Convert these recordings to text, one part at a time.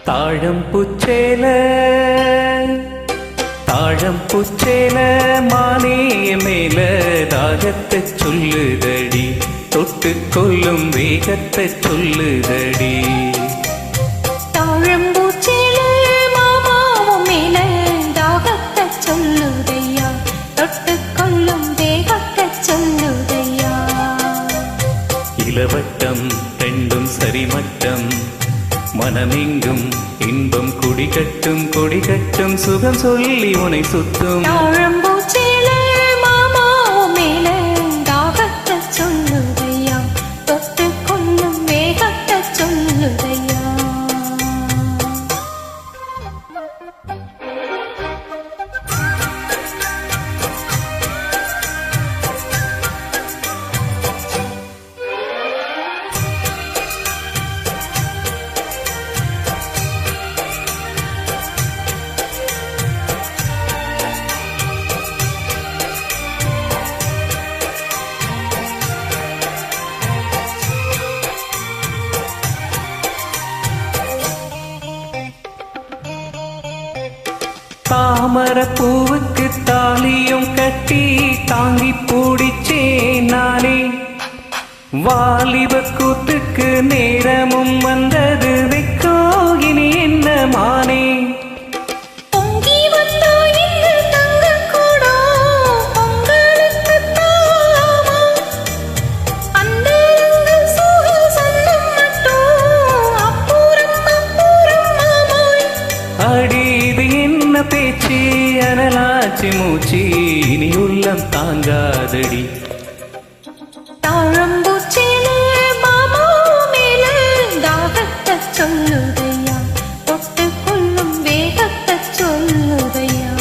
தாழம்பூச்சேல தாழம்பூச்சேல மானேய மேல தாகத்தை சொல்லுதடி, தொட்டு கொள்ளும் வேகத்தை சொல்லுதடி. தாழம்பூச்சேல மாமாவும் மேல தாகத்தை சொல்லுதையா, தொட்டு கொள்ளும் வேகத்தை சொல்லுதையா. இளவட்டம் ரெண்டும் சரிமட்டம், மனமெங்கும் இன்பம் கொடிகட்டும் கொடிகட்டும், சுகம் சொல்லி உனை சுத்தும். தாழம்பூச்சேல மாமாவும் மேல தாகத்தை சொல்லுதையா, தொட்டு கொள்ளும் வேகத்தை சொல்லுதையா. தாமர பூவுக்கு தாலியும் கட்டி தாங்கி பூடிச்சே நானே, வாலிப கூத்துக்கு நேரமும் வந்தது, வெக்கோ இனி என்ன மானே. பேச்சு அனலாச்சி மூச்சு இனி உள்ளம் தாங்காதடி. தாழம்பூச்சேல மாமாவும் மேல தாகத்தை சொல்லுதையா, தொட்டு கொள்ளும் வேகத்தை சொல்லுதையா.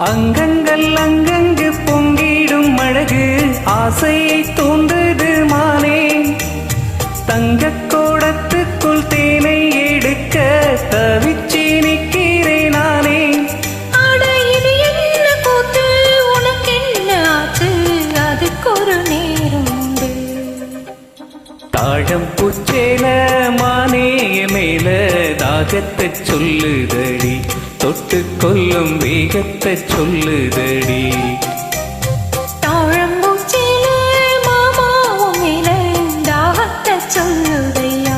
அங்கங்கள் அங்கங்கு பொங்கிடும் அழகு ஆசையை தூண்டுது மானே, தங்க கோடத்துக்குள் தேனை எடுக்க தவிச்சி நிற்கிறேன் நானே. என்ன கூத்து உனக்கு என்ன ஆச்சு, அதுக்கு ஒரு நேரம் உண்டு. தாழம்பூச்சேல மானேய மேல தாகத்தை சொல்லுதடி, தொட்டு கொள்ளும் வேகத்தை சொல்லுதடி. தாழம்பூச்சேல மாமாவும் மேல தாகத்தை சொல்லுதையா,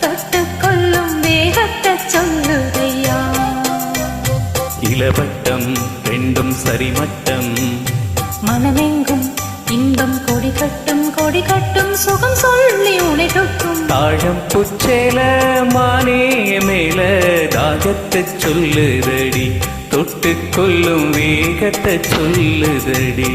தொட்டு கொள்ளும் வேகத்தை சொல்லுதையா. இளவட்டம் ரெண்டும் சரிமட்டம், மனமெங்கும் இன்பம் கொடிகட்டும் கொடிகட்டும், சுகம் சொல்லி உனை தொட்டும். தாழம்பூச்சேல மானேய மேல தாகத்தை சொல்லுதடி, தொட்டு கொள்ளும் வேகத்தை சொல்லுதடி.